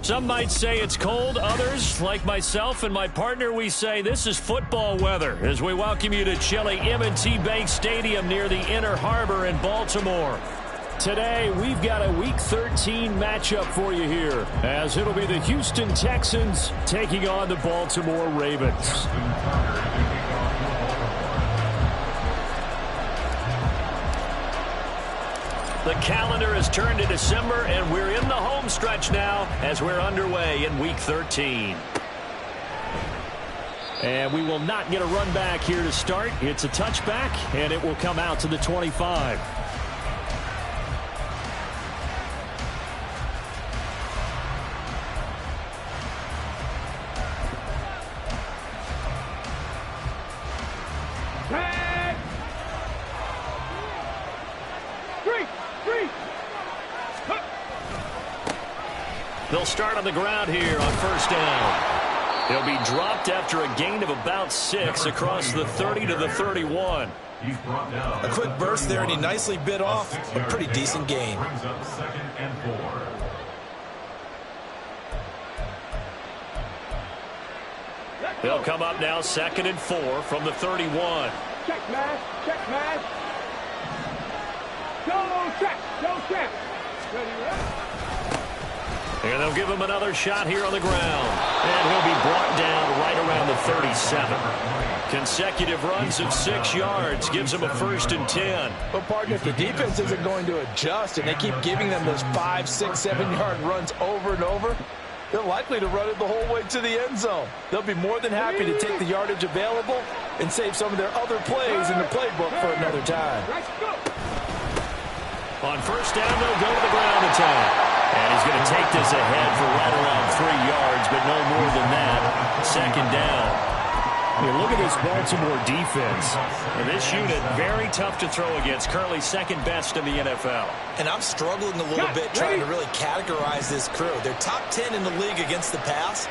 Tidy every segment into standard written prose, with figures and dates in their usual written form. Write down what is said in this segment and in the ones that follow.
Some might say it's cold. Others, like myself and my partner, we say this is football weather as we welcome you to chilly M&T Bank Stadium near the Inner Harbor in Baltimore. Today, we've got a Week 13 matchup for you here, as it'll be the Houston Texans taking on the Baltimore Ravens. The calendar has turned to December, and we're in the home stretch now as we're underway in Week 13. And we will not get a run back here to start. It's a touchback, and it will come out to the 25. They'll start on the ground here on first down. He'll be dropped after a gain of about 6 across the 30 to the 31. A quick burst there, and he nicely bit off a pretty decent gain. They'll come up now 2nd and 4 from the 31. Check, man. Check, man. Go, check. Go, check. Ready, up. And they'll give him another shot here on the ground. And he'll be brought down right around the 37. Consecutive runs of 6 yards gives him a 1st and 10. But, partner, if the defense isn't going to adjust and they keep giving them those 5, 6, 7-yard runs over and over, they're likely to run it the whole way to the end zone. They'll be more than happy to take the yardage available and save some of their other plays in the playbook for another time. On first down, they'll go to the ground attack. And he's going to take this ahead for right around 3 yards, but no more than that. 2nd down. I mean, look at this Baltimore defense. And this unit, very tough to throw against. Currently 2nd best in the NFL. And I'm struggling a little bit trying to really categorize this crew. They're top 10 in the league against the pass,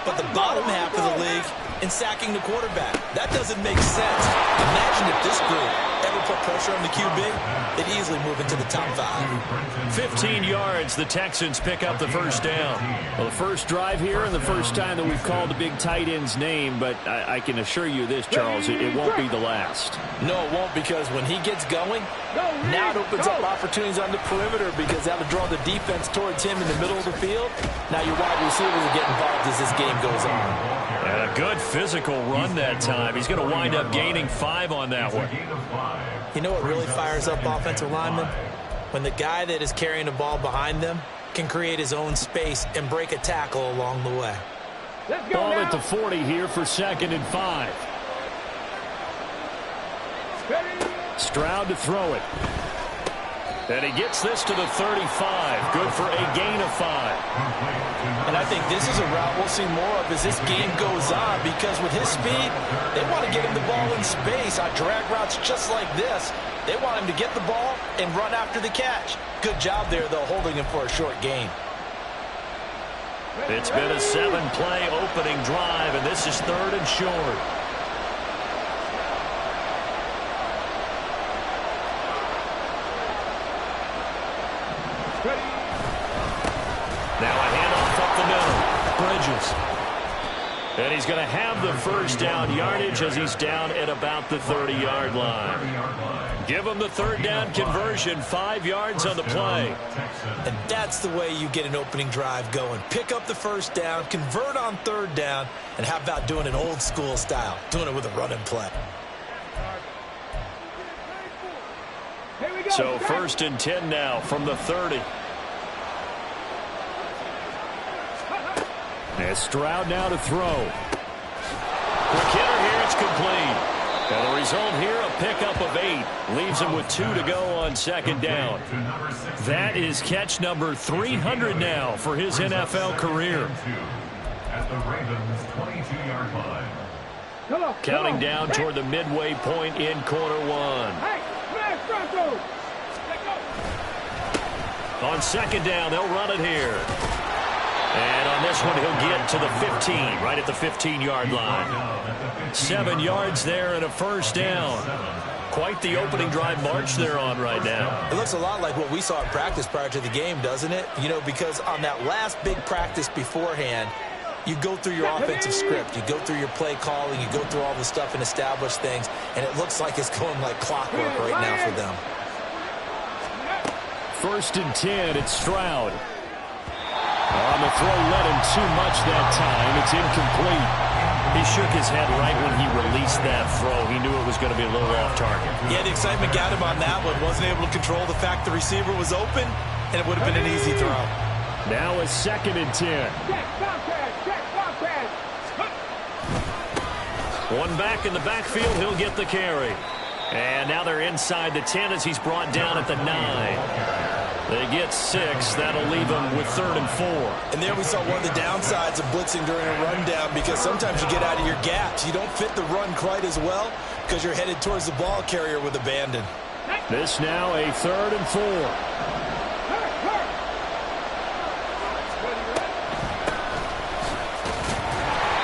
but the bottom half of the league in sacking the quarterback. That doesn't make sense. Imagine if this group ever put pressure on the QB, they'd easily move into the top 5. 15 yards, the Texans pick up the first down. Well, the first drive here and the first time that we've called the big tight end's name, but I can assure you this, Charles, it won't be the last. No, it won't, because when he gets going, now it opens up opportunities on the perimeter because that'll draw the defense towards him in the middle of the field. Now your wide receivers will get involved as this game goes on. A good physical run that time. He's going to wind up gaining 5 on that one. You know what really fires up offensive linemen? When the guy that is carrying the ball behind them can create his own space and break a tackle along the way. Ball at the 40 here for 2nd and 5. Stroud to throw it. And he gets this to the 35. Good for a gain of 5. And I think this is a route we'll see more of as this game goes on, because with his speed, they want to get him the ball in space on drag routes just like this. They want him to get the ball and run after the catch. Good job there, though, holding him for a short gain. It's been a 7-play opening drive, and this is 3rd and short. Now a handoff up the middle. Bridges. And he's going to have the first down yardage as he's down at about the 30-yard line. Give him the third down conversion, 5 yards on the play. And that's the way you get an opening drive going. Pick up the first down, convert on third down, and how about doing it old school style, doing it with a run and play. So first and 10 now from the 30. And Stroud now to throw. Quick hitter here, it's complete. And the result here, a pickup of 8. Leaves him with 2 to go on second down. That is catch number 300 now for his NFL career. At the Ravens 22-yard line. Counting down toward the midway point in quarter 1. On second down, they'll run it here. And on this one, he'll get to the 15, right at the 15-yard line. 7 yards there and a first down. Quite the opening drive march they're on right now. It looks a lot like what we saw in practice prior to the game, doesn't it? You know, because on that last big practice beforehand, you go through your offensive script. You go through your play calling. You go through all the stuff and establish things. And it looks like it's going like clockwork right now for them. First and 10, it's Stroud. On the throw, led him too much that time. It's incomplete. He shook his head right when he released that throw. He knew it was going to be a little off target. Yeah, the excitement got him on that one. Wasn't able to control the fact the receiver was open, and it would have been an easy throw. Now a second and 10. One back in the backfield, he'll get the carry. And now they're inside the 10 as he's brought down at the 9. They get 6. That'll leave them with 3rd and 4. And there we saw one of the downsides of blitzing during a rundown, because sometimes you get out of your gaps. You don't fit the run quite as well because you're headed towards the ball carrier with abandon. This now a 3rd and 4.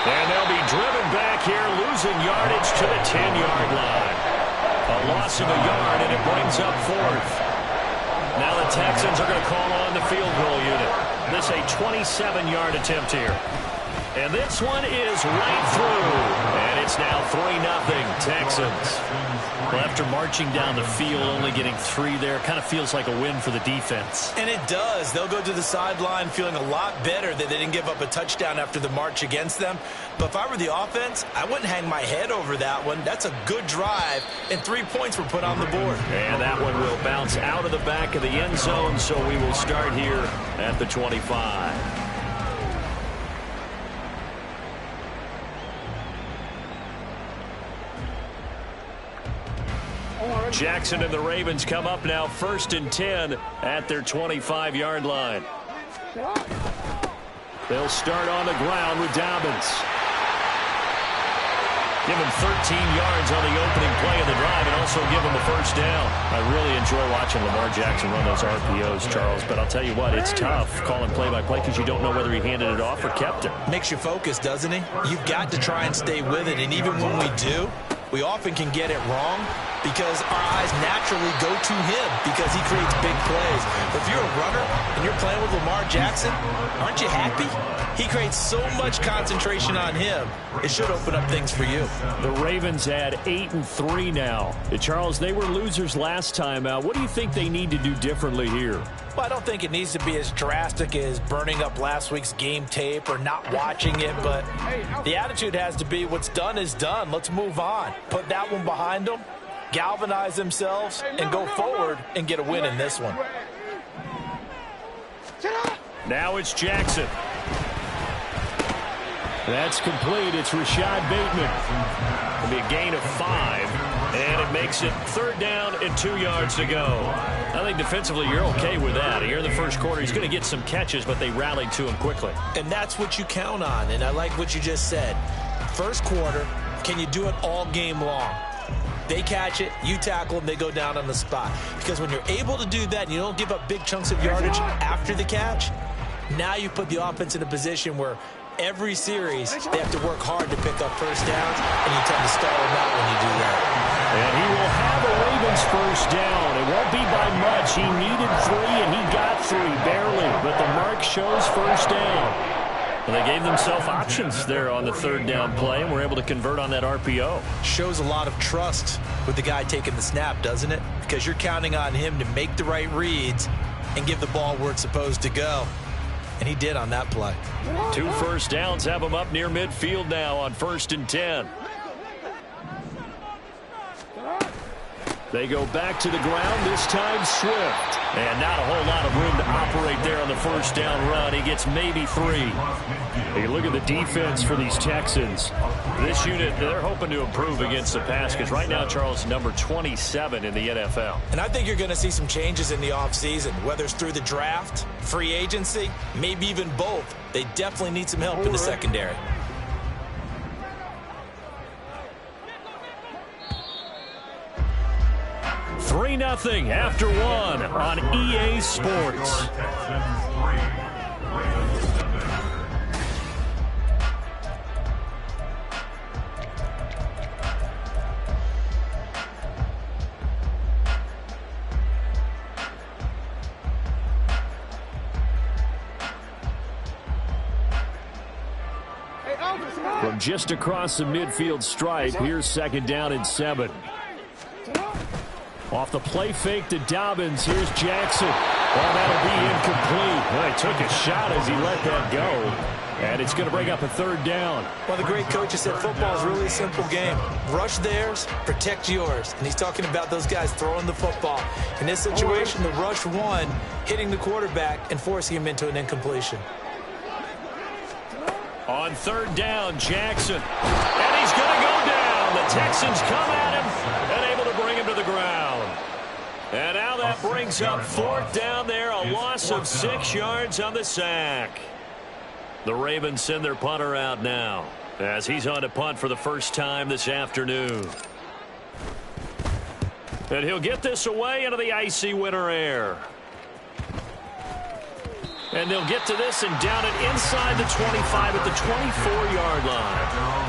And they'll be driven back here, losing yardage to the 10-yard line. A loss of a yard, and it brings up 4th. Now the Texans are going to call on the field goal unit. This a 27-yard attempt here. And this one is right through. And it's now 3-0 Texans. Well, after marching down the field, only getting 3 there, kind of feels like a win for the defense. And it does. They'll go to the sideline feeling a lot better that they didn't give up a touchdown after the march against them. But if I were the offense, I wouldn't hang my head over that one. That's a good drive, and 3 points were put on the board. And that one will bounce out of the back of the end zone, so we will start here at the 25. Jackson and the Ravens come up now, 1st and 10 at their 25-yard line. They'll start on the ground with Dobbins. Give him 13 yards on the opening play of the drive and also give him a first down. I really enjoy watching Lamar Jackson run those RPOs, Charles, but I'll tell you what, it's tough calling play-by-play because you don't know whether he handed it off or kept it. Makes you focus, doesn't he? You've got to try and stay with it, and even when we do, we often can get it wrong because our eyes naturally go to him because he creates big plays. But if you're a runner and you're playing with Lamar Jackson, aren't you happy? He creates so much concentration on him, it should open up things for you. The Ravens at 8-3 now. Charles, they were losers last time out. What do you think they need to do differently here? Well, I don't think it needs to be as drastic as burning up last week's game tape or not watching it, but the attitude has to be what's done is done. Let's move on. Put that one behind them, galvanize themselves, and go forward and get a win in this one. Now it's Jackson. That's complete. It's Rashad Bateman. It'll be a gain of 5, and it makes it 3rd down and 2 yards to go. I think defensively you're okay with that. Here in the first quarter, he's going to get some catches, but they rallied to him quickly. And that's what you count on, and I like what you just said. First quarter, can you do it all game long? They catch it, you tackle them, they go down on the spot. Because when you're able to do that and you don't give up big chunks of yardage after the catch, now you put the offense in a position where every series they have to work hard to pick up first downs, and you tend to stall them out when you do that. And he will have a Ravens first down. It won't be by much. He needed 3, and he got 3, barely. But the mark shows first down. Well, they gave themselves options there on the third down play and were able to convert on that RPO. Shows a lot of trust with the guy taking the snap, doesn't it? Because you're counting on him to make the right reads and give the ball where it's supposed to go. And he did on that play. 2 first downs have him up near midfield now on 1st and 10. They go back to the ground, this time Swift. And not a whole lot of room to operate there on the first down run. He gets maybe 3. You look at the defense for these Texans. This unit, they're hoping to improve against the pass because right now, Charles, number 27 in the NFL. And I think you're going to see some changes in the offseason, whether it's through the draft, free agency, maybe even both. They definitely need some help in the secondary. Three 3-0 after 1 on EA Sports. From just across the midfield stripe, here's 2nd down and 7. Off the play fake to Dobbins. Here's Jackson. Well, that'll be incomplete. Well, he took a shot as he let that go. And it's going to bring up a 3rd down. Well, the great coach said football is really a simple game. Rush theirs, protect yours. And he's talking about those guys throwing the football. In this situation, the rush one, hitting the quarterback and forcing him into an incompletion. On 3rd down, Jackson. And he's going to go down. The Texans come at him and able to bring him to the ground. And now that brings up 4th down there, a loss of 6 yards on the sack. The Ravens send their punter out now as he's on to punt for the first time this afternoon. And he'll get this away into the icy winter air. And they'll get to this and down it inside the 25 at the 24-yard line.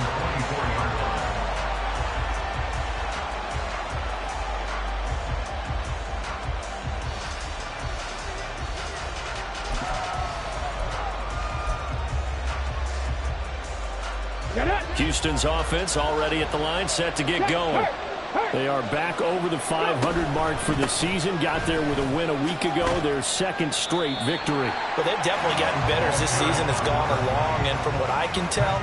Houston's offense already at the line, set to get going. They are back over the 500 mark for the season. Got there with a win a week ago, their 2nd straight victory. Well, they've definitely gotten better as this season has gone along, and from what I can tell,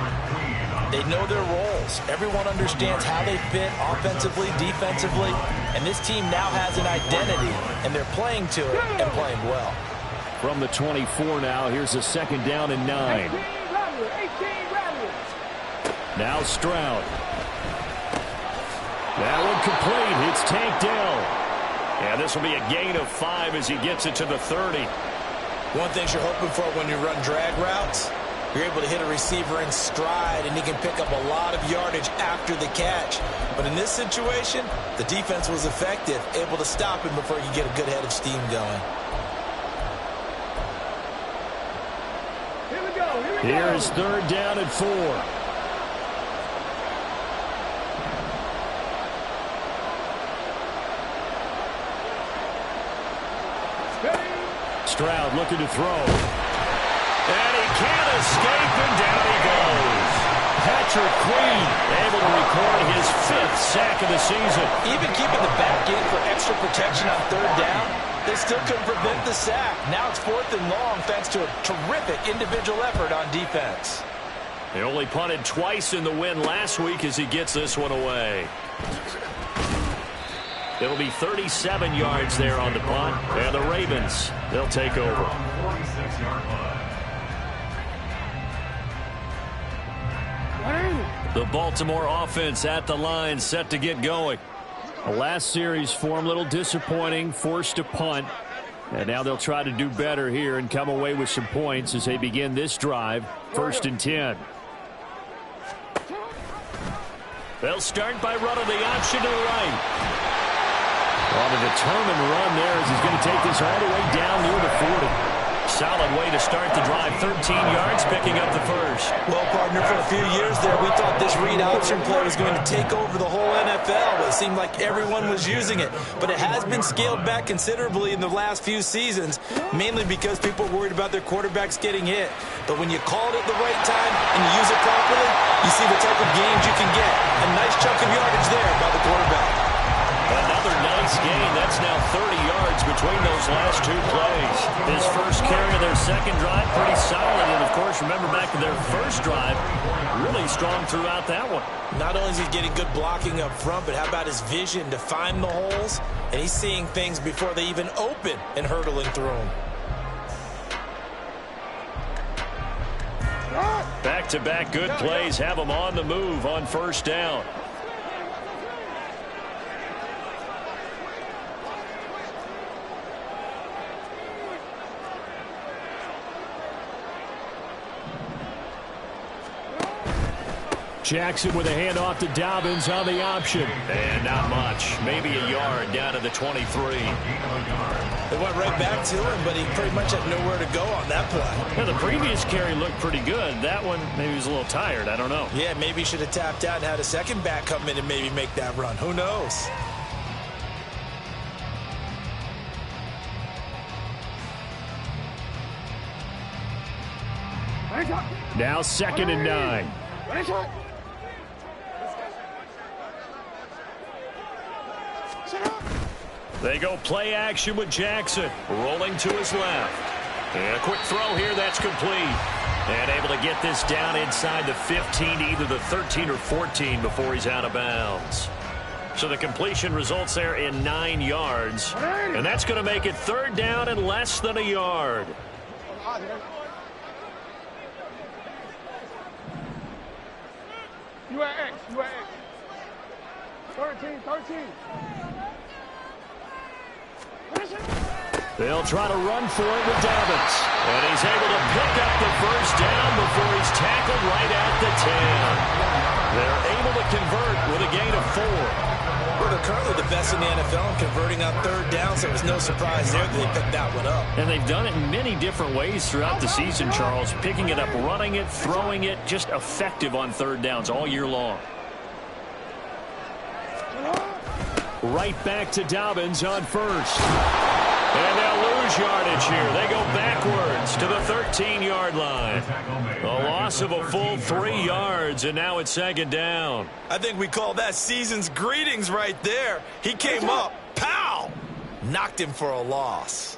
they know their roles. Everyone understands how they fit offensively, defensively, and this team now has an identity, and they're playing to it and playing well. From the 24 now, here's a 2nd down and 9. Now Stroud. That one complete. It's tanked down. And this will be a gain of 5 as he gets it to the 30. One thing you're hoping for when you run drag routes, you're able to hit a receiver in stride, and he can pick up a lot of yardage after the catch. But in this situation, the defense was effective, able to stop him before you get a good head of steam going. Here is 3rd down and 4. Stroud looking to throw. And he can't escape, and down he goes. Patrick Queen able to record his 5th sack of the season. Even keeping the back in for extra protection on 3rd down, they still couldn't prevent the sack. Now it's 4th and long thanks to a terrific individual effort on defense. They only punted twice in the win last week as he gets this one away. It'll be 37 yards there on the punt. And the Ravens, they'll take over. The Baltimore offense at the line, set to get going. The last series for them, a little disappointing, forced to punt. And now they'll try to do better here and come away with some points as they begin this drive. 1st and 10. They'll start by running the option to the right. On a determined run there as he's going to take this all the way down near the 40. Solid way to start the drive 13 yards, picking up the first. Well, partner, for a few years there, we thought this read option play was going to take over the whole NFL. It seemed like everyone was using it. But it has been scaled back considerably in the last few seasons, mainly because people are worried about their quarterbacks getting hit. But when you call it at the right time and you use it properly, you see the type of gains you can get. A nice chunk of yardage there by the quarterback. Another nice gain. That's now 30 yards between those last two plays. His first carry of their second drive, pretty solid. And, of course, remember back to their first drive, really strong throughout that one. Not only is he getting good blocking up front, but how about his vision to find the holes? And he's seeing things before they even open and hurdling through them. Back-to-back good plays have him on the move on first down. Jackson with a handoff to Dobbins on the option. And not much. Maybe a yard down to the 23. They went right back to him, but he pretty much had nowhere to go on that play. Yeah, the previous carry looked pretty good. That one, maybe he was a little tired. I don't know. Yeah, maybe he should have tapped out and had a second back come in and maybe make that run. Who knows? Now 2nd and 9. They go play action with Jackson. Rolling to his left. And a quick throw here that's complete. And able to get this down inside the 15 to either the 13 or 14 before he's out of bounds. So the completion results there in 9 yards. And that's going to make it 3rd down and less than a yard. You at X. 13. They'll try to run for it with Dobbins. And he's able to pick up the first down before he's tackled right at the 10. They're able to convert with a gain of 4. Well, they're currently the best in the NFL in converting on 3rd down, so it was no surprise there that they picked that one up. And they've done it in many different ways throughout the season, Charles. Picking it up, running it, throwing it, just effective on 3rd downs all year long. Right back to Dobbins on first. And they'll lose yardage here. They go backwards to the 13-yard line. A loss of a full 3 yards, and now it's 2nd down. I think we call that season's greetings right there. He came up, pow! Knocked him for a loss.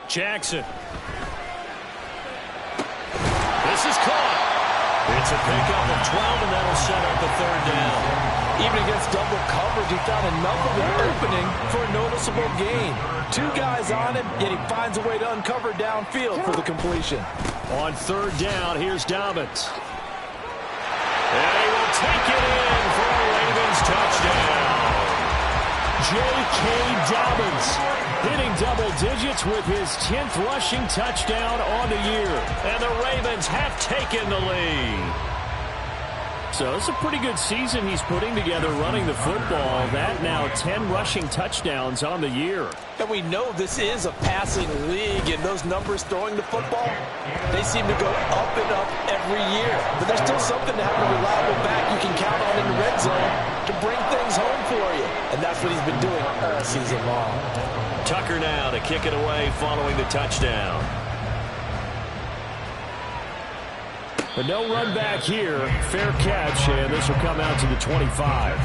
Jackson. This is caught. It's a pickup of 12, and that'll set up a 3rd down. Even against double coverage, he found enough of an opening for a noticeable gain. 2 guys on him, yet he finds a way to uncover downfield for the completion. On 3rd down, here's Dobbins. And he will take it in for a Ravens touchdown. J.K. Dobbins hitting double digits with his 10th rushing touchdown on the year. And the Ravens have taken the lead. So it's a pretty good season he's putting together running the football. That now 10 rushing touchdowns on the year. And we know this is a passing league, and those numbers throwing the football, they seem to go up and up every year. But there's still something to have a reliable back you can count on in the red zone to bring things home for you. And that's what he's been doing all season long. Tucker now to kick it away following the touchdown. But no run back here. Fair catch, and this will come out to the 25.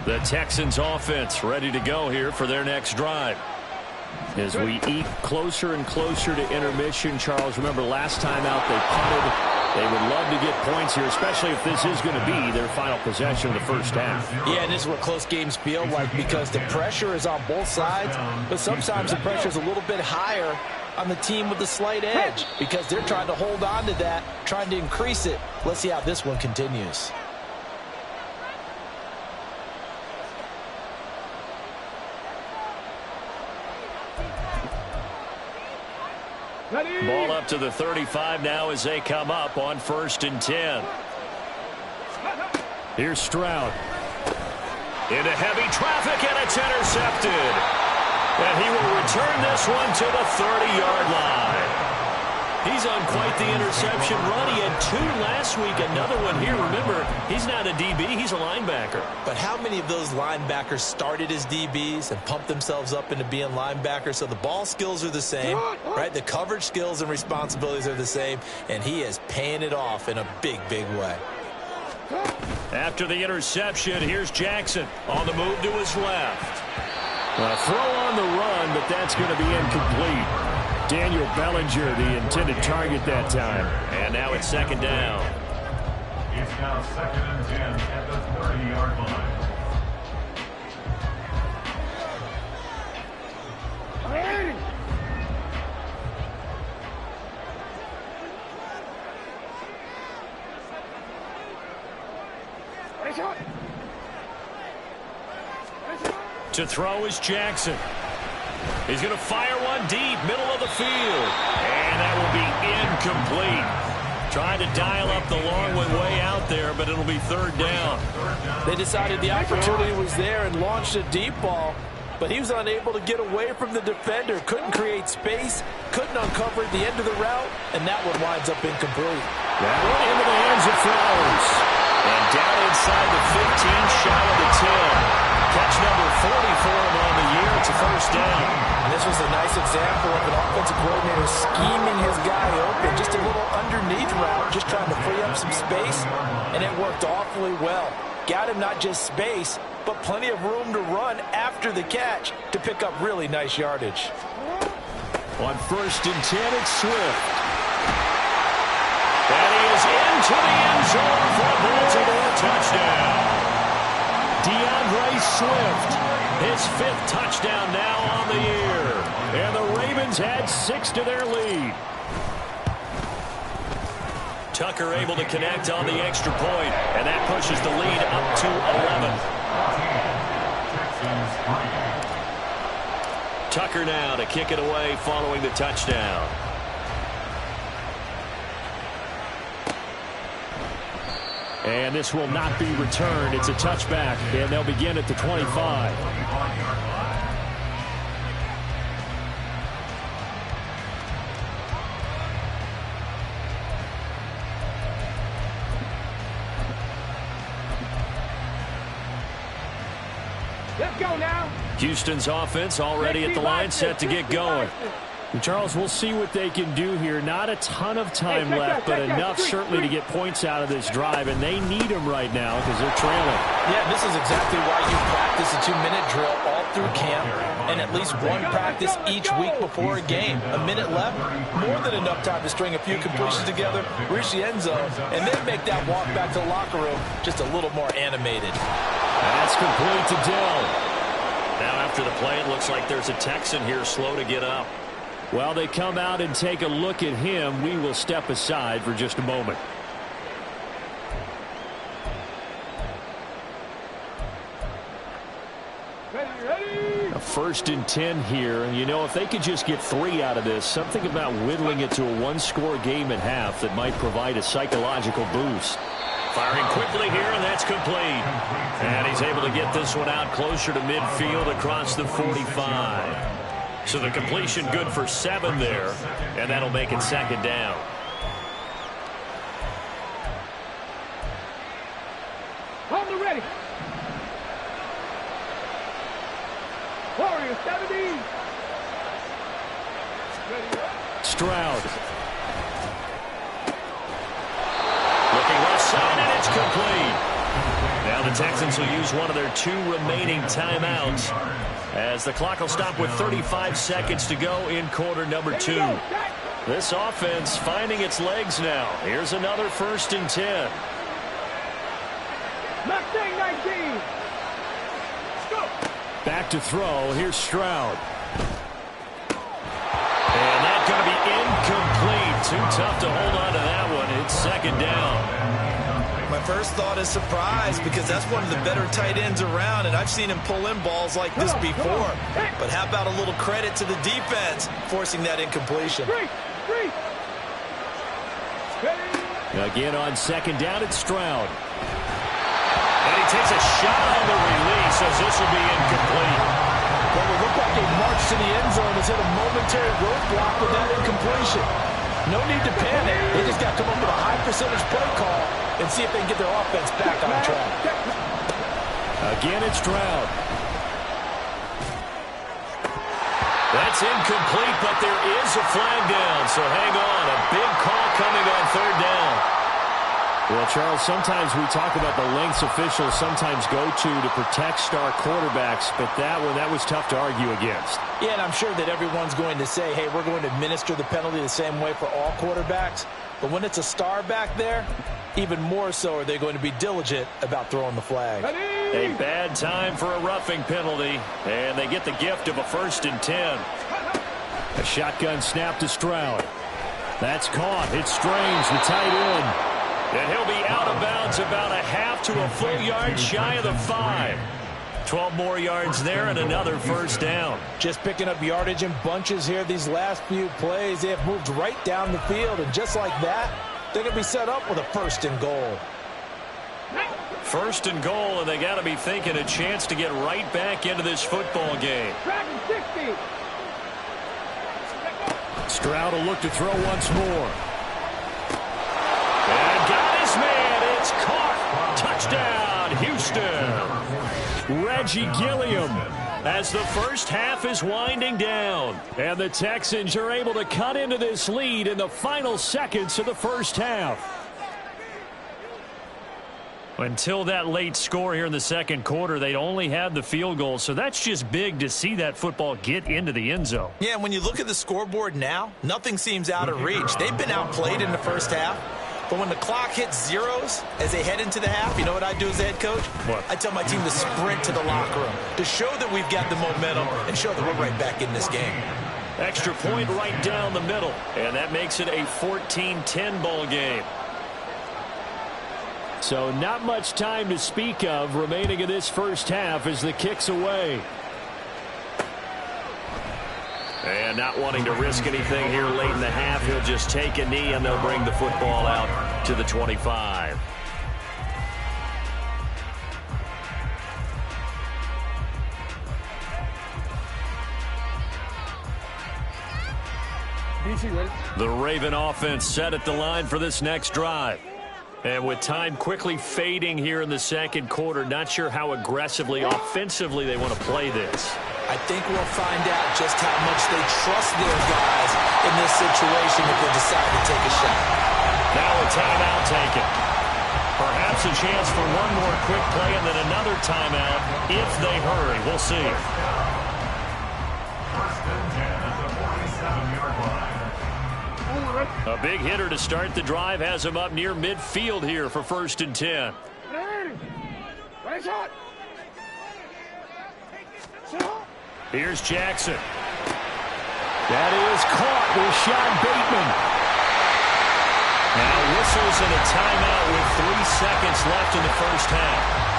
The Texans offense ready to go here for their next drive. As we eke closer and closer to intermission, Charles, remember last time out they punted. They would love to get points here, especially if this is going to be their final possession of the first half. Yeah, and this is what close games feel like because the pressure is on both sides, but sometimes the pressure is a little bit higher on the team with the slight edge because they're trying to hold on to that, trying to increase it. Let's see how this one continues. Ball up to the 35 now as they come up on 1st and 10. Here's Stroud. Into heavy traffic, and it's intercepted. And he will return this one to the 30-yard line. He's on quite the interception run. He had 2 last week, another one here. Remember, he's not a DB, he's a linebacker. But how many of those linebackers started as DBs and pumped themselves up into being linebackers? So the ball skills are the same, right? The coverage skills and responsibilities are the same, and he is paying it off in a big, big way. After the interception, here's Jackson on the move to his left. A throw on the run, but that's going to be incomplete. Daniel Bellinger, the intended target that time. And now it's 2nd down. It's now 2nd and 10 at the 30-yard line. To throw is Jackson. He's going to fire one deep, middle of the field. And that will be incomplete. Trying to dial up the long one way out there, but it'll be 3rd down. They decided the opportunity was there and launched a deep ball, but he was unable to get away from the defender. Couldn't create space, couldn't uncover the end of the route, and that one winds up incomplete. That one into the hands of Flowers. And down inside the 15, shy of the 10. Catch number 40 for him on the year. It's a 1st down. And this was a nice example of an offensive coordinator scheming his guy open. Just a little underneath route, just trying to free up some space, and it worked awfully well. Got him not just space, but plenty of room to run after the catch to pick up really nice yardage. On 1st and 10, it's Swift. And he is into the end zone for a Baltimore touchdown. DeAndre Swift, his 5th touchdown now on the year. And the Ravens add 6 to their lead. Tucker able to connect on the extra point, and that pushes the lead up to 11. Tucker now to kick it away following the touchdown. And this will not be returned. It's a touchback, and they'll begin at the 25. Let's go now. Houston's offense already at the line, set to get going. And Charles, we'll see what they can do here. Not a ton of time left, but enough certainly to get points out of this drive, and they need them right now because they're trailing. Yeah, this is exactly why you practice a 2-minute drill all through camp and at least one practice each week before a game. A minute left, more than enough time to string a few completions together, reach the end zone, and then make that walk back to the locker room just a little more animated. That's complete to Dell. Now after the play, it looks like there's a Texan here slow to get up. Well, they come out and take a look at him. We will step aside for just a moment. Ready. A 1st and 10 here. And, you know, if they could just get 3 out of this, something about whittling it to a 1-score game at half that might provide a psychological boost. Firing quickly here, and that's complete. And he's able to get this one out closer to midfield across the 45. So the completion good for 7 there, and that'll make it 2nd down. Hold the ready. Warriors 70. Ready. Stroud. Looking left side, and it's complete. Now the Texans will use one of their 2 remaining timeouts as the clock will stop with 35 seconds to go in quarter number 2. This offense finding its legs now. Here's another 1st and 10. Mustang 19. Go. Back to throw. Here's Stroud. And that's going to be incomplete. Too tough to hold on to that one. It's 2nd down. My first thought is surprise because that's one of the better tight ends around, and I've seen him pull in balls like this before. But how about a little credit to the defense forcing that incompletion? Three. Ready. Again on second down, it's Stroud. And he takes a shot on the release as this will be incomplete. Well, it looked like a march to the end zone has hit a momentary roadblock with that incompletion. No need to panic. They just got to come up with a high percentage play call and see if they can get their offense back on track. Again, it's Stroud. That's incomplete, but there is a flag down, so hang on. A big call coming on third down. Well, Charles, sometimes we talk about the lengths officials sometimes go to protect star quarterbacks, but that was tough to argue against. Yeah, and I'm sure that everyone's going to say, hey, we're going to administer the penalty the same way for all quarterbacks. But when it's a star back there, even more so are they going to be diligent about throwing the flag. A bad time for a roughing penalty, and they get the gift of a 1st and 10. A shotgun snap to Stroud. That's caught. It's Strange, the tight end. And he'll be out of bounds about a half to a full yard shy of the 5. 12 more yards there and another 1st down. Just picking up yardage in bunches here these last few plays. They have moved right down the field, and just like that, they're going to be set up with a 1st and goal. 1st and goal, and they got to be thinking a chance to get right back into this football game. Stroud will look to throw once more. And got his man. It's caught. Touchdown, Houston. Reggie Gilliam as the first half is winding down. And the Texans are able to cut into this lead in the final seconds of the first half. Until that late score here in the second quarter, they'd only had the field goal, so that's just big to see that football get into the end zone. Yeah, when you look at the scoreboard now, nothing seems out of reach. They've been outplayed in the first half, but when the clock hits zeros as they head into the half, you know what I do as a head coach? What? I tell my team to sprint to the locker room to show that we've got the momentum and show that we're right back in this game. Extra point right down the middle, and that makes it a 14-10 ball game. So not much time to speak of remaining in this first half as the kick's away. And not wanting to risk anything here late in the half, he'll just take a knee and they'll bring the football out to the 25. The Raven offense set at the line for this next drive. And with time quickly fading here in the second quarter, not sure how aggressively, offensively they want to play this. I think we'll find out just how much they trust their guys in this situation if they decide to take a shot. Now a timeout taken. Perhaps a chance for one more quick play and then another timeout if they hurry. We'll see. 1st and 10 at the 47-yard line. A big hitter to start the drive has him up near midfield here for 1st and 10. Here's Jackson. That is caught with Sean Bateman. Now whistles and a timeout with 3 seconds left in the first half.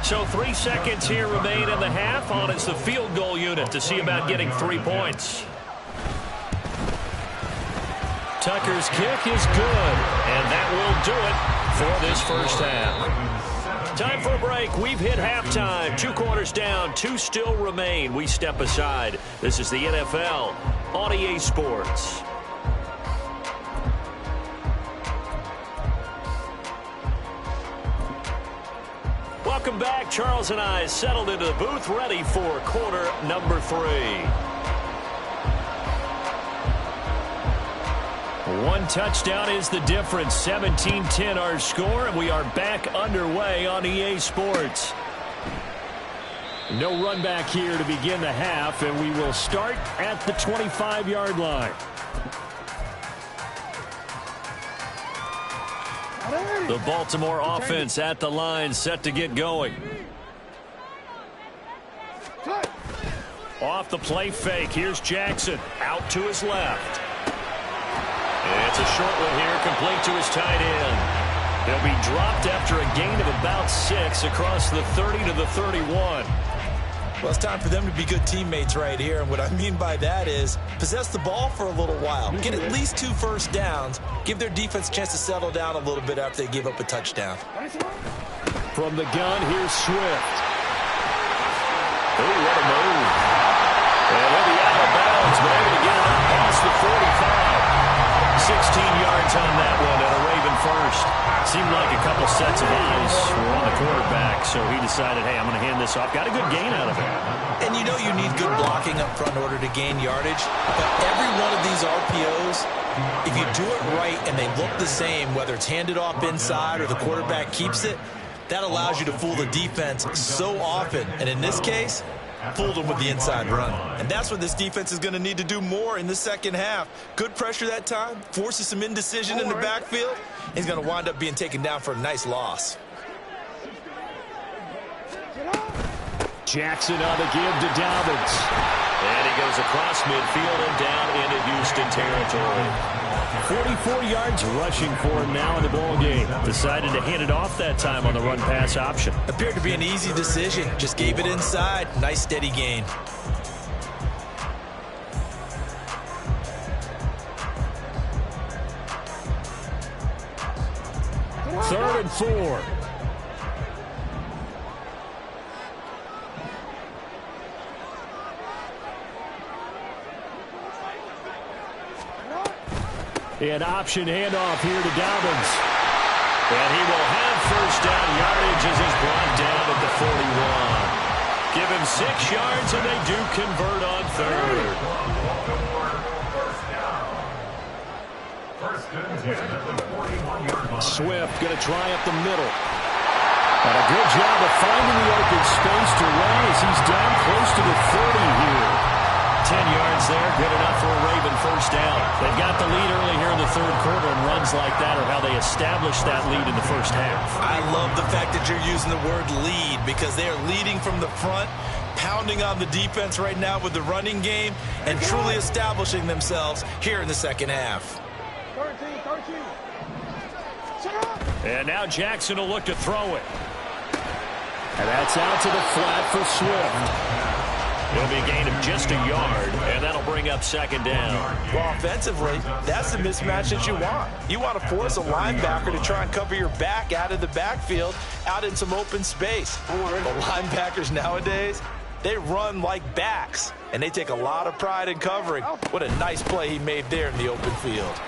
So 3 seconds here remain in the half. On it's the field goal unit to see about getting 3 points. Tucker's kick is good, and that will do it for this first half. Time for a break. We've hit halftime. 2 quarters down, 2 still remain. We step aside. This is the NFL on EA Sports. Welcome back. Charles and I settled into the booth, ready for quarter number 3. 1 touchdown is the difference. 17-10 our score, and we are back underway on EA Sports. No run back here to begin the half, and we will start at the 25-yard line. The Baltimore offense at the line, set to get going. Off the play fake, here's Jackson. Out to his left. It's a short one here, complete to his tight end. He'll be dropped after a gain of about 6 across the 30 to the 31. Well, it's time for them to be good teammates right here. And what I mean by that is possess the ball for a little while. Get at least 2 first downs. Give their defense a chance to settle down a little bit after they give up a touchdown. From the gun, here's Swift. Oh, what a move. And he'll be out of bounds, but able to get it up past the 45. 16 yards on that one at a Raven first. Seemed like a couple sets of eyes were on the quarterback, so he decided, hey, I'm going to hand this off. Got a good gain out of it. And you know you need good blocking up front in order to gain yardage. But every one of these RPOs, if you do it right and they look the same, whether it's handed off inside or the quarterback keeps it, that allows you to fool the defense so often. And in this case, fooled them with the inside run. And that's what this defense is going to need to do more in the second half. Good pressure that time, forces some indecision in the backfield. He's going to wind up being taken down for a nice loss. Jackson on the give to Dobbins. And he goes across midfield and down into Houston territory. 44 yards rushing for him now in the ball game. Decided to hand it off that time on the run-pass option. Appeared to be an easy decision. Just gave it inside. Nice steady gain. Third and 4. An option handoff here to Dobbins. And he will have first down yardage as he's brought down at the 41. Give him 6 yards, and they do convert on third. Swift going to try up the middle. And a good job of finding the open space to run as he's down close to the 30 here. 10 yards there, good enough for a Raven first down. They've got the lead early here in the third quarter, and runs like that are how they establish that lead in the first half. I love the fact that you're using the word lead because they are leading from the front, pounding on the defense right now with the running game, and truly establishing themselves here in the second half. 13. And now Jackson will look to throw it. And that's out to the flat for Swift. It'll be a gain of just a yard, and that'll bring up second down. Well, offensively, that's the mismatch that you want. You want to force a linebacker to try and cover your back out of the backfield, out in some open space. The linebackers nowadays, they run like backs, and they take a lot of pride in covering. What a nice play he made there in the open field.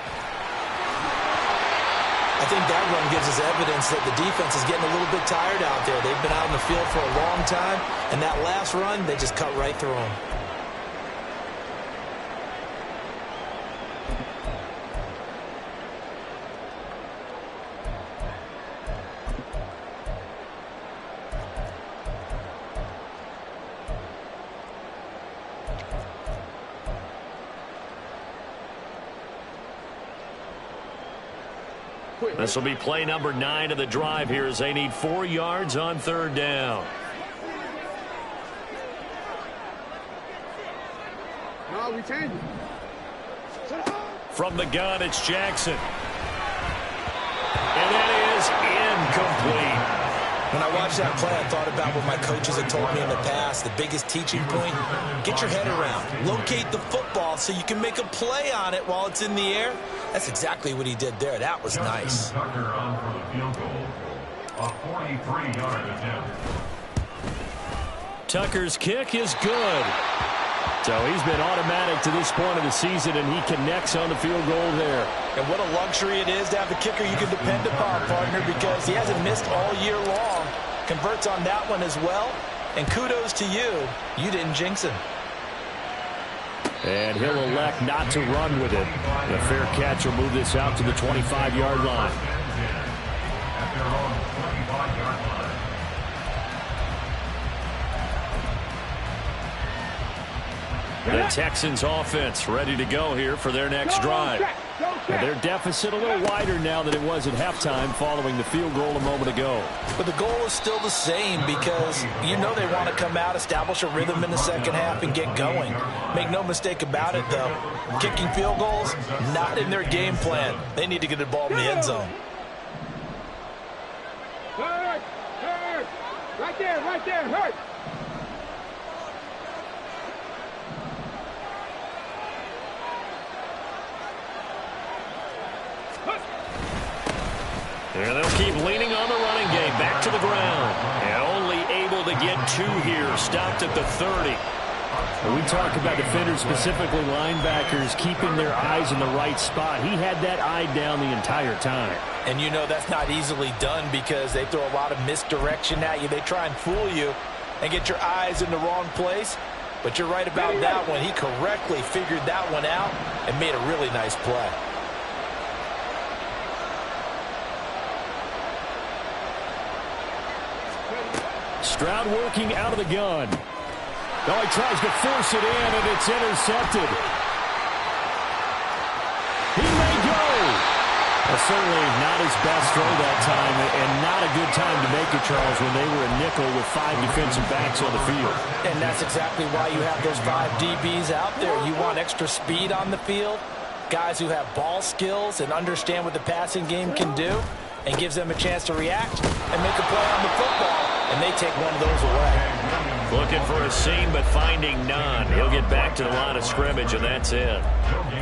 I think that run gives us evidence that the defense is getting a little bit tired out there. They've been out in the field for a long time, and that last run, they just cut right through them. This will be play number 9 of the drive here as they need 4 yards on third down. No, we change it. From the gun, it's Jackson. And that is incomplete. When I watched that play, I thought about what my coaches had told me in the past. The biggest teaching point, get your head around. Locate the football so you can make a play on it while it's in the air. That's exactly what he did there. That was nice. Tucker on for the field goal. A 43-yard attempt. Tucker's kick is good. So he's been automatic to this point of the season, and he connects on the field goal there. And what a luxury it is to have a kicker you can depend upon, partner, because he hasn't missed all year long. Converts on that one as well. And kudos to you. You didn't jinx him. And he'll elect not to run with it. The fair catch will move this out to the 25-yard line. At their own 25-yard line. The Texans offense ready to go here for their next drive. And their deficit a little wider now than it was at halftime following the field goal a moment ago. But the goal is still the same because you know they want to come out, establish a rhythm in the second half, and get going. Make no mistake about it, though. Kicking field goals, not in their game plan. They need to get the ball in the end zone. Hurt! Hurt! Right there, hurt! And they'll keep leaning on the running game. Back to the ground. And only able to get 2 here. Stopped at the 30. When we talk about defenders, specifically linebackers, keeping their eyes in the right spot, he had that eye down the entire time. And you know that's not easily done because they throw a lot of misdirection at you. They try and fool you and get your eyes in the wrong place. But you're right about that one. He correctly figured that one out and made a really nice play. Stroud working out of the gun. Oh, he tries to force it in, and it's intercepted. He may go. Well, certainly not his best throw that time, and not a good time to make it, Charles, when they were a nickel with 5 defensive backs on the field. And that's exactly why you have those 5 DBs out there. You want extra speed on the field, guys who have ball skills and understand what the passing game can do, and gives them a chance to react and make a play on the football, and they take one of those away. Looking for a seam, but finding none. He'll get back to the line of scrimmage, and that's it.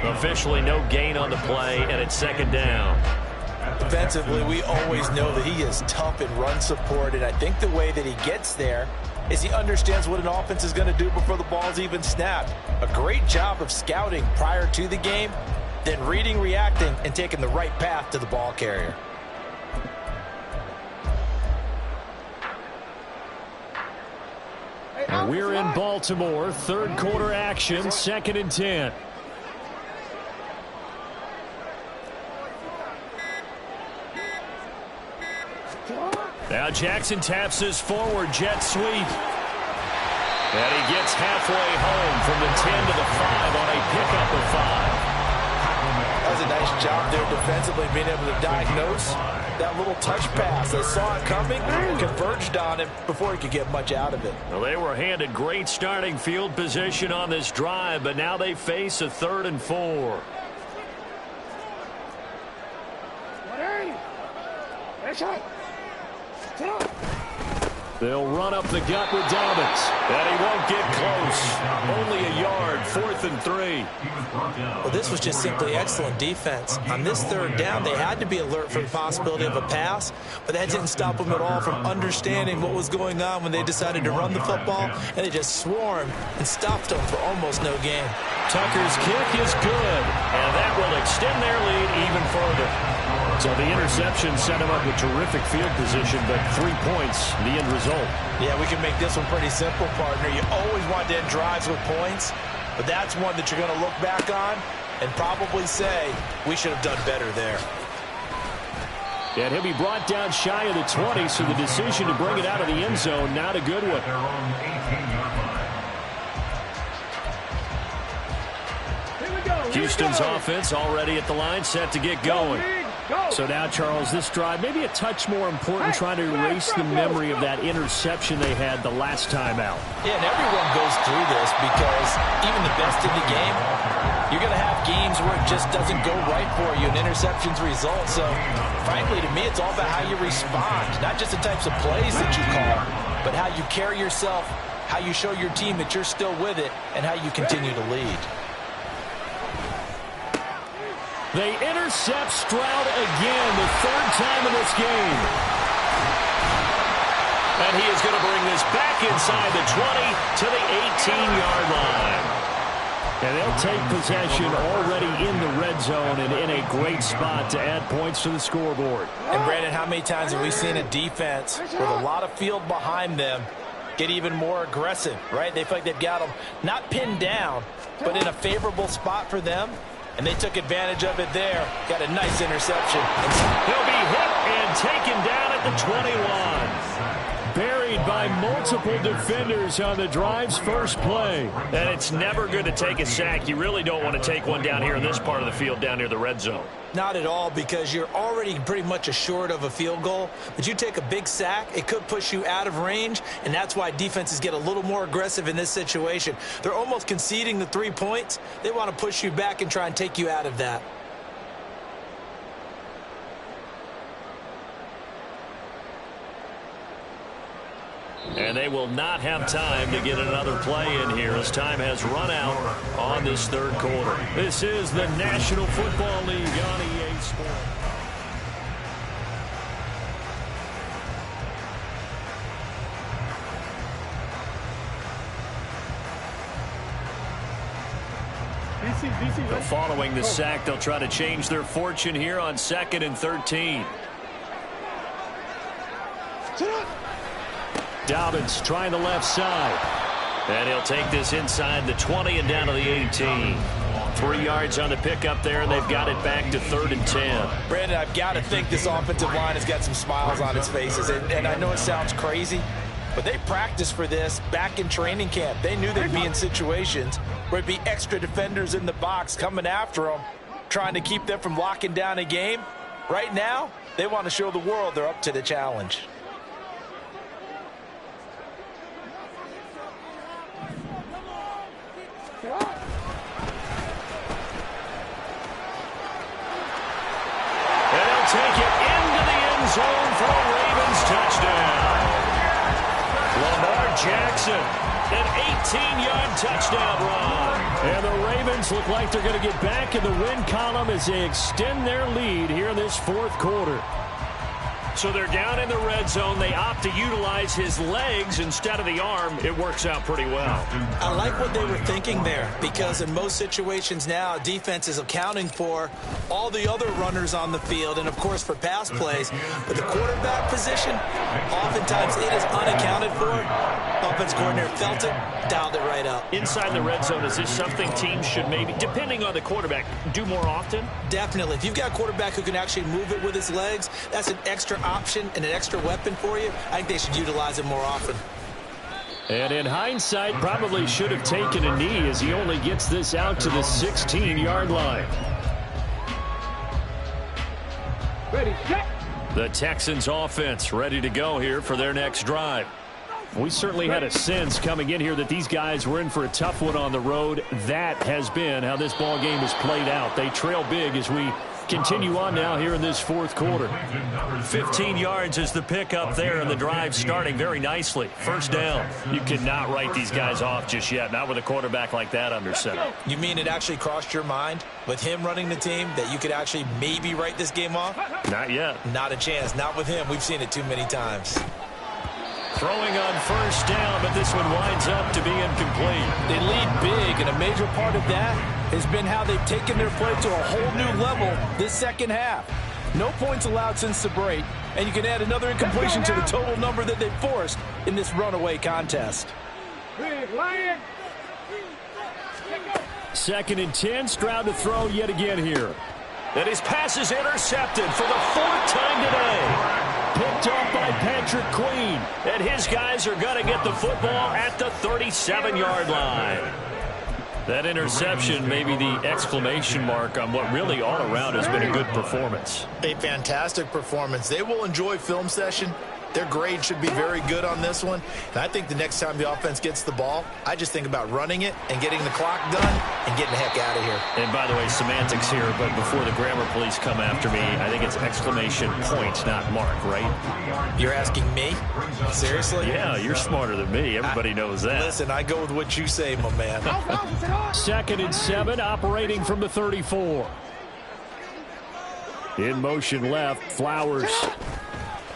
Officially no gain on the play, and it's second down. Defensively, we always know that he is tough in run support, and I think the way that he gets there is he understands what an offense is going to do before the ball's even snapped. A great job of scouting prior to the game, then reading, reacting, and taking the right path to the ball carrier. And we're in Baltimore, third quarter action, 2nd and 10. Now Jackson taps his forward jet sweep. And he gets halfway home from the 10 to the 5 on a pickup of 5. That was a nice job there defensively, being able to diagnose that little touch pass. They saw it coming, converged on it before he could get much out of it. Well, they were handed great starting field position on this drive, but now they face a 3rd and 4. They'll run up the gut with Dobbins, and he won't get close. Only a yard, 4th and 3. Well, this was just simply excellent defense. On this 3rd down, they had to be alert for the possibility of a pass, but that didn't stop them at all from understanding what was going on when they decided to run the football, and they just swarmed and stopped them for almost no gain. Tucker's kick is good, and that will extend their lead even further. So the interception set him up with terrific field position, but 3 points, the end result. Yeah, we can make this one pretty simple, partner. You always want to end drives with points, but that's one that you're going to look back on and probably say, we should have done better there. And he'll be brought down shy of the 20, so the decision to bring it out of the end zone, not a good one. Houston's offense already at the line, set to get going. So now, Charles, this drive maybe a touch more important, trying to erase the memory of that interception they had the last time out. Yeah, and everyone goes through this because even the best in the game, you're going to have games where it just doesn't go right for you and interceptions result. So, frankly, to me, it's all about how you respond, not just the types of plays that you call, but how you carry yourself, how you show your team that you're still with it, and how you continue to lead. They intercept Stroud again, the 3rd time in this game. And he is going to bring this back inside the 20 to the 18-yard line. And they'll take possession already in the red zone and in a great spot to add points to the scoreboard. And, Brandon, how many times have we seen a defense with a lot of field behind them get even more aggressive, right? They feel like they've got them not pinned down, but in a favorable spot for them. And they took advantage of it there. Got a nice interception. He'll be hit and taken down at the 21. Buried by multiple multiple defenders on the drive's first play. And it's never good to take a sack. You really don't want to take one down here in this part of the field down near the red zone. Not at all, because you're already pretty much assured of a field goal. But you take a big sack, it could push you out of range, and that's why defenses get a little more aggressive in this situation. They're almost conceding the 3 points. They want to push you back and try and take you out of that. And they will not have time to get another play in here as time has run out on this third quarter. This is the National Football League on EA Sports. Following the sack, they'll try to change their fortune here on 2nd and 13. Dobbins trying the left side. And he'll take this inside the 20 and down to the 18. 3 yards on the pickup there, and they've got it back to 3rd and 10. Brandon, I've got to think this offensive line has got some smiles on its faces. And I know it sounds crazy, but they practiced for this back in training camp. They knew they'd be in situations where there'd be extra defenders in the box coming after them, trying to keep them from locking down a game. Right now, they want to show the world they're up to the challenge. Take it into the end zone for a Ravens touchdown. Lamar Jackson, an 18-yard touchdown run. And the Ravens look like they're going to get back in the win column as they extend their lead here in this fourth quarter. So they're down in the red zone. They opt to utilize his legs instead of the arm. It works out pretty well. I like what they were thinking there, because in most situations now, defense is accounting for all the other runners on the field and, of course, for pass plays. But the quarterback position, oftentimes it is unaccounted for. Offense coordinator felt it, dialed it right up. Inside the red zone, is this something teams should maybe, depending on the quarterback, do more often? Definitely. If you've got a quarterback who can actually move it with his legs, that's an extra option and an extra weapon for you. I think they should utilize it more often. And in hindsight, probably should have taken a knee as he only gets this out to the 16-yard line. Ready, set. The Texans offense ready to go here for their next drive. We certainly had a sense coming in here that these guys were in for a tough one on the road. That has been how this ball game has played out. They trail big as we continue on now here in this fourth quarter. 15 yards is the pickup there, and the drive starting very nicely. First down. You cannot write these guys off just yet, not with a quarterback like that under center. You mean it actually crossed your mind with him running the team that you could actually maybe write this game off? Not yet. Not a chance. Not with him. We've seen it too many times. Throwing on first down, but this one winds up to be incomplete. They lead big, and a major part of that has been how they've taken their play to a whole new level this second half. No points allowed since the break, and you can add another incompletion to the total number that they've forced in this runaway contest. Big Lion. 2nd and 10, Stroud to throw yet again here. And his pass is intercepted for the 4th time today. Picked off by Patrick Queen. And his guys are going to get the football at the 37-yard line. That interception may be the exclamation mark on what really all around has been a good performance. A fantastic performance. They will enjoy film session. Their grade should be very good on this one. And I think the next time the offense gets the ball, I just think about running it and getting the clock done and getting the heck out of here. And by the way, semantics here, but before the grammar police come after me, I think it's exclamation point, not mark, right? You're asking me? Seriously? Yeah, you're smarter than me. Everybody knows that. Listen, I go with what you say, my man. 2nd and 7, operating from the 34. In motion left, Flowers.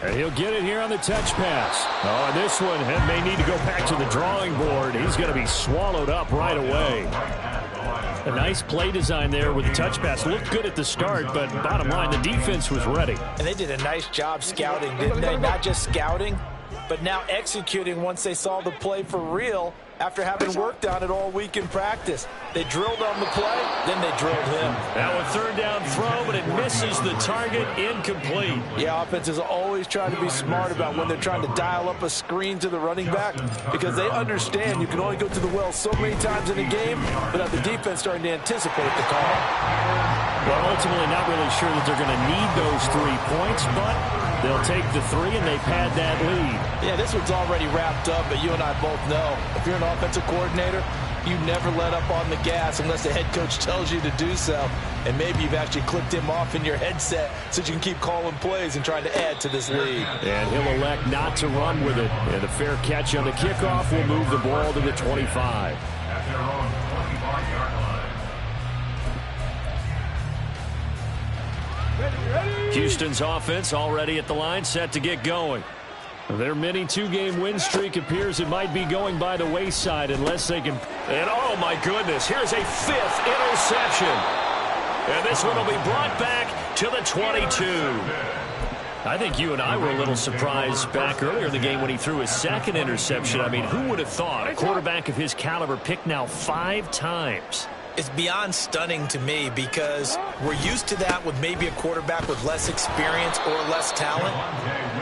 And he'll get it here on the touch pass. Oh, and this one may need to go back to the drawing board. He's going to be swallowed up right away. A nice play design there with the touch pass. Looked good at the start, but bottom line, the defense was ready. And they did a nice job scouting, didn't they? Not just scouting, but now executing once they saw the play for real after having worked on it all week in practice. They drilled on the play, then they drilled him. Now a third down throw, but it misses the target. Incomplete. Yeah, offenses always try to be smart about when they're trying to dial up a screen to the running back because they understand you can only go to the well so many times in a game without the defense starting to anticipate the call. Well, ultimately not really sure that they're going to need those 3 points, but they'll take the 3 and they've had that lead. Yeah, this one's already wrapped up, but you and I both know if you're an offensive coordinator, you never let up on the gas unless the head coach tells you to do so. And maybe you've actually clicked him off in your headset so you can keep calling plays and trying to add to this lead. And he'll elect not to run with it. And a fair catch on the kickoff will move the ball to the 25. At their own 25-yard line. Houston's offense already at the line, set to get going. Their mini 2-game win streak appears it might be going by the wayside unless they can. And oh my goodness, here's a 5th interception. And this one will be brought back to the 22. I think you and I were a little surprised back earlier in the game when he threw his 2nd interception. I mean, who would have thought a quarterback of his caliber picked now 5 times? It's beyond stunning to me because we're used to that with maybe a quarterback with less experience or less talent.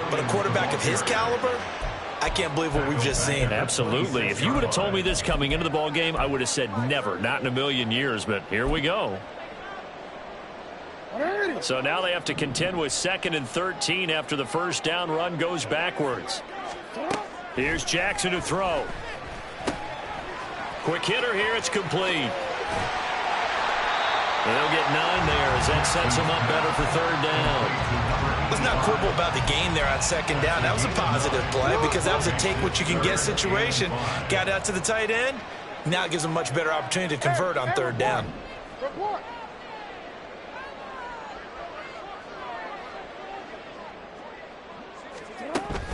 But a quarterback of his caliber, I can't believe what we've just seen. Absolutely. If you would have told me this coming into the ball game, I would have said never, not in a million years. But here we go. So now they have to contend with 2nd and 13 after the first down run goes backwards. Here's Jackson to throw. Quick hitter here. It's complete. They'll get 9 there as that sets them up better for 3rd down. Let's not quibble about the gain there on 2nd down. That was a positive play because that was a take-what-you-can-get situation. Got out to the tight end. Now it gives them a much better opportunity to convert on 3rd down.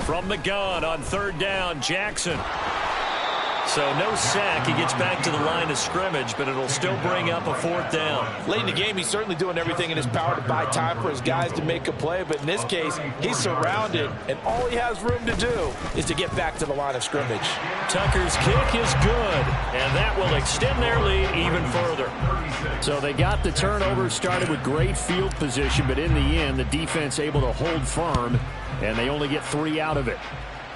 From the gun on 3rd down, Jackson. So no sack. He gets back to the line of scrimmage, but it'll still bring up a 4th down. Late in the game, he's certainly doing everything in his power to buy time for his guys to make a play. But in this case, he's surrounded, and all he has room to do is to get back to the line of scrimmage. Tucker's kick is good, and that will extend their lead even further. So they got the turnover started with great field position, but in the end, the defense able to hold firm, and they only get 3 out of it.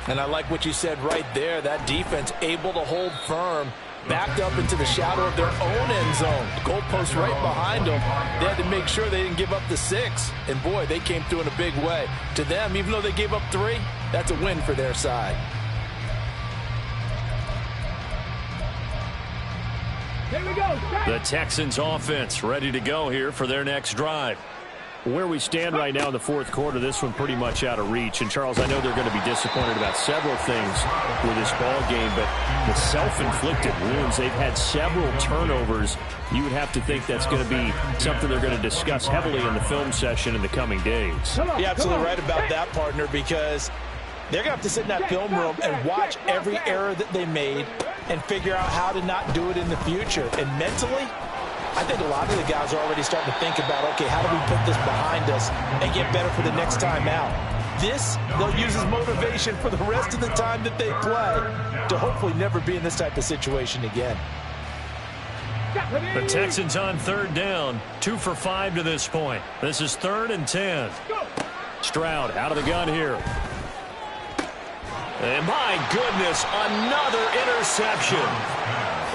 And I like what you said right there. That defense able to hold firm, backed up into the shadow of their own end zone. Goalpost right behind them. They had to make sure they didn't give up the 6. And, boy, they came through in a big way. To them, even though they gave up 3, that's a win for their side. Here we go. The Texans offense ready to go here for their next drive. Where we stand right now in the 4th quarter, this one pretty much out of reach. And, Charles, I know they're going to be disappointed about several things with this ball game, but the self-inflicted wounds, they've had several turnovers. You would have to think that's going to be something they're going to discuss heavily in the film session in the coming days. You're absolutely right about that, partner, because they're going to have to sit in that film room and watch every error that they made and figure out how to not do it in the future. And mentally, I think a lot of the guys are already starting to think about, okay, how do we put this behind us and get better for the next time out? This, they'll use as motivation for the rest of the time that they play to hopefully never be in this type of situation again. The Texans on 3rd down, 2 for 5 to this point. This is 3rd and 10. Stroud out of the gun here. And my goodness, another interception.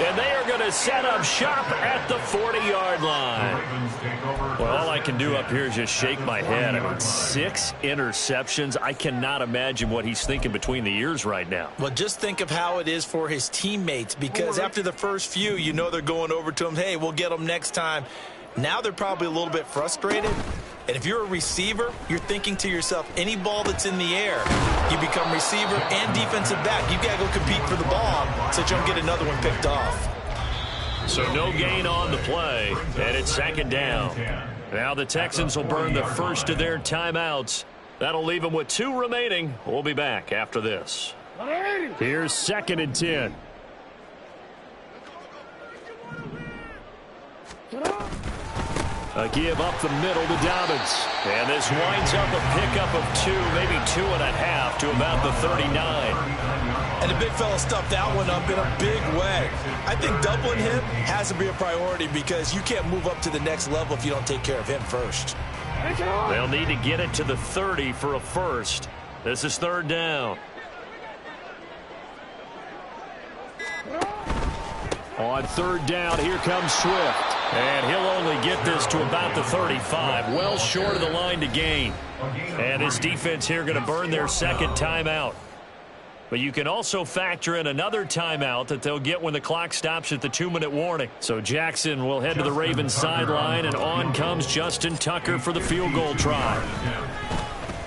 And they are going to set up shop at the 40-yard line. Well, all I can do up here is just shake my head. I mean, 6 interceptions. I cannot imagine what he's thinking between the ears right now. Well, just think of how it is for his teammates, because after the first few, you know they're going over to him, hey, we'll get them next time. Now they're probably a little bit frustrated. And if you're a receiver, you're thinking to yourself, any ball that's in the air, you become receiver and defensive back. You've got to go compete for the ball so that you don't get another one picked off. So no gain on the play, and it's 2nd down. Now the Texans will burn the first of their timeouts. That'll leave them with 2 remaining. We'll be back after this. Here's 2nd and 10. A give up the middle to Dobbins. And this winds up a pickup of 2, maybe 2.5 to about the 39. And the big fella stuffed that one up in a big way. I think doubling him has to be a priority because you can't move up to the next level if you don't take care of him first. They'll need to get it to the 30 for a first. This is 3rd down. On 3rd down, here comes Swift. And he'll only get this to about the 35, well short of the line to gain. And this defense here going to burn their 2nd timeout. But you can also factor in another timeout that they'll get when the clock stops at the 2-minute warning. So Jackson will head to the Ravens sideline, and on comes Justin Tucker for the field goal try.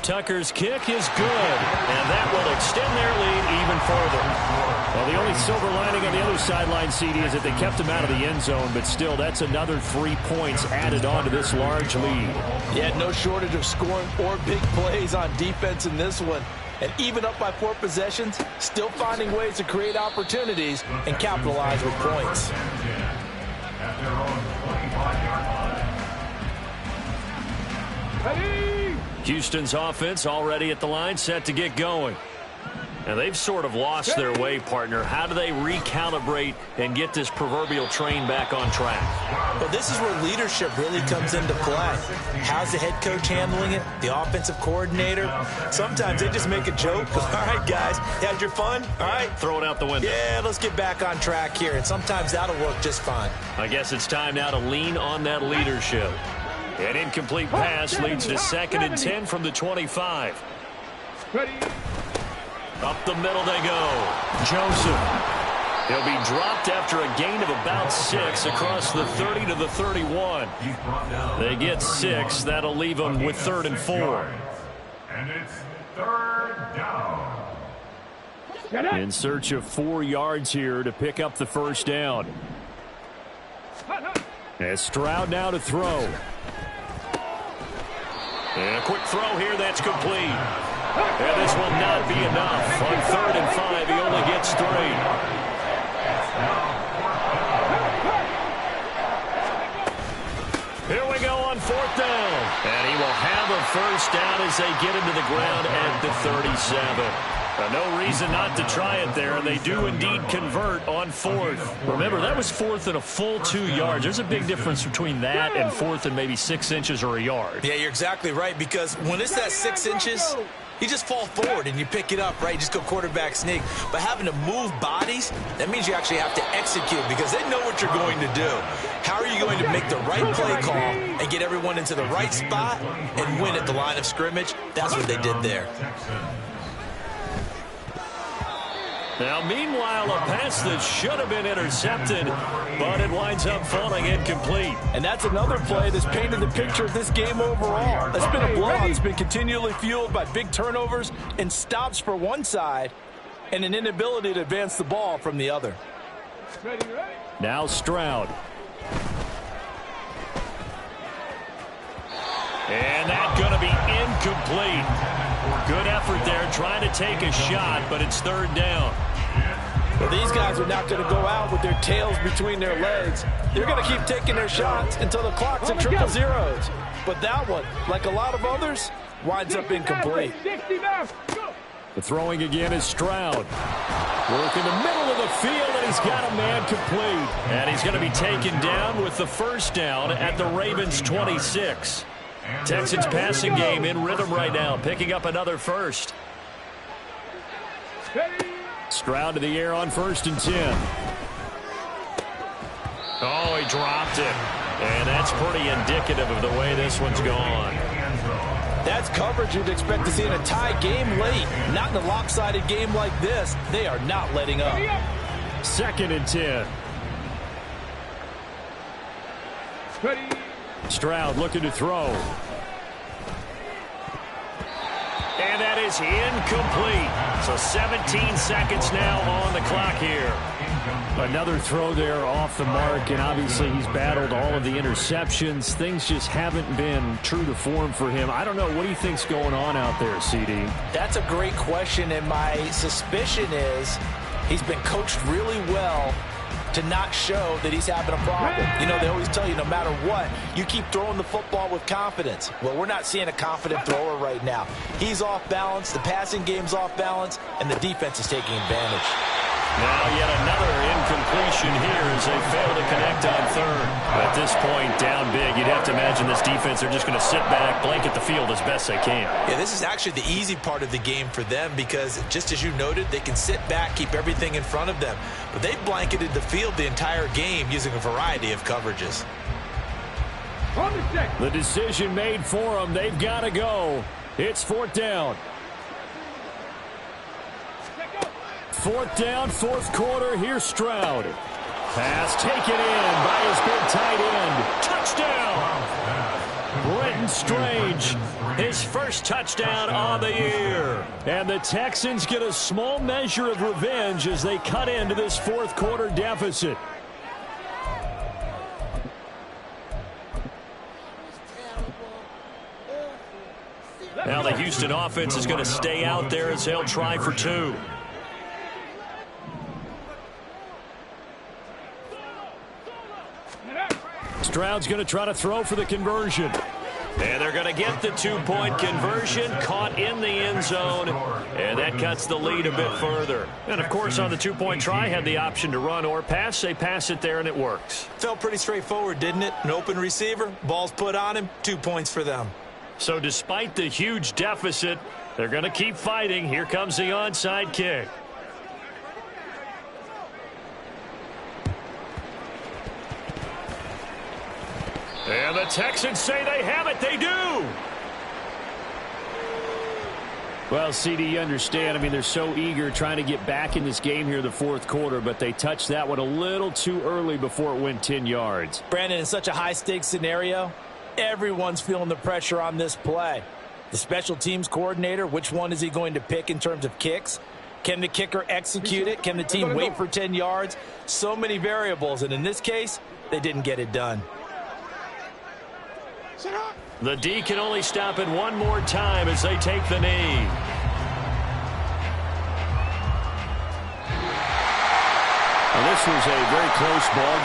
Tucker's kick is good, and that will extend their lead even further. Well, the only silver lining on the other sideline, CD, is that they kept him out of the end zone, but still, that's another 3 points added on to this large lead. Yeah, no shortage of scoring or big plays on defense in this one. And even up by 4 possessions, still finding ways to create opportunities and capitalize with points. Houston's offense already at the line, set to get going. And they've sort of lost their way, partner. How do they recalibrate and get this proverbial train back on track? Well, this is where leadership really comes into play. How's the head coach handling it? The offensive coordinator? Sometimes they just make a joke. All right, guys, you had your fun? All right. Throw it out the window. Yeah, let's get back on track here. And sometimes that'll work just fine. I guess it's time now to lean on that leadership. An incomplete pass leads to 2nd and 10 from the 25. Ready. Up the middle they go. Joseph. He'll be dropped after a gain of about 6 across the 30 to the 31. They get 6. That'll leave them with 3rd and 4. And it's 3rd down. In search of 4 yards here to pick up the 1st down. As Stroud now to throw. And a quick throw here, that's complete. And this will not be enough. On 3rd and 5, he only gets 3. Here we go on 4th down. And he will have a 1st down as they get into the ground at the 37. No reason not to try it there, and they do indeed convert on 4th. Remember, that was 4th and a full 2 yards. There's a big difference between that and 4th and maybe 6 inches or a yard. Yeah, you're exactly right, because when it's that 6 inches, you just fall forward and you pick it up, right? You just go quarterback sneak. But having to move bodies, that means you actually have to execute because they know what you're going to do. How are you going to make the right play call and get everyone into the right spot and win at the line of scrimmage? That's what they did there. Now, meanwhile, a pass that should have been intercepted, but it winds up falling incomplete. And that's another play that's painted the picture of this game overall. It's been a blowout. It's been continually fueled by big turnovers and stops for one side and an inability to advance the ball from the other. Now Stroud. And that's going to be incomplete. Good effort there, trying to take a shot, but it's 3rd down. Well, these guys are not going to go out with their tails between their legs. They're going to keep taking their shots until the clock's at triple zeros. But that one, like a lot of others, winds up incomplete. The throwing again is Stroud. Work in the middle of the field, and he's got a man complete. And he's going to be taken down with the 1st down at the Ravens' 26. Texans passing game in rhythm right now, picking up another 1st. Stroud to the air on 1st and 10. Oh, he dropped it. And that's pretty indicative of the way this one's gone. That's coverage you'd expect to see in a tie game late. Not in a lopsided game like this. They are not letting up. 2nd and 10. Stroud looking to throw. And that is incomplete. So 17 seconds now on the clock here. Another throw there off the mark, and obviously he's battled all of the interceptions. Things just haven't been true to form for him. I don't know. What do you think's going on out there, CD? That's a great question, and my suspicion is he's been coached really well to not show that he's having a problem. You know, they always tell you no matter what, you keep throwing the football with confidence. Well, we're not seeing a confident thrower right now. He's off balance, the passing game's off balance, and the defense is taking advantage. Now yet another incompletion here as they fail to connect on third. At this point, down big, you'd have to imagine this defense, they're just going to sit back, blanket the field as best they can. Yeah, this is actually the easy part of the game for them because, just as you noted, they can sit back, keep everything in front of them. But they've blanketed the field the entire game using a variety of coverages. The decision made for them. They've got to go. It's fourth down. Fourth down, fourth quarter. Here's Stroud. Pass taken in by his big tight end. Touchdown! Brenton Strange, his first touchdown on the year. And the Texans get a small measure of revenge as they cut into this fourth quarter deficit. Now the Houston offense is going to stay out there as they'll try for two. Stroud's going to try to throw for the conversion. And they're going to get the two-point conversion, caught in the end zone, and that cuts the lead a bit further. And, of course, on the two-point try, had the option to run or pass. They pass it there, and it works. Felt pretty straightforward, didn't it? An open receiver, ball's put on him, 2 points for them. So despite the huge deficit, they're going to keep fighting. Here comes the onside kick. And the Texans say they have it. They do. Well, CD, you understand. I mean, they're so eager trying to get back in this game here in the fourth quarter, but they touched that one a little too early before it went 10 yards. Brandon, in such a high-stakes scenario, everyone's feeling the pressure on this play. The special teams coordinator, which one is he going to pick in terms of kicks? Can the kicker execute it? Can the team wait for 10 yards? So many variables, and in this case, they didn't get it done. The D can only stop it one more time as they take the knee. Well, this was a very close ball.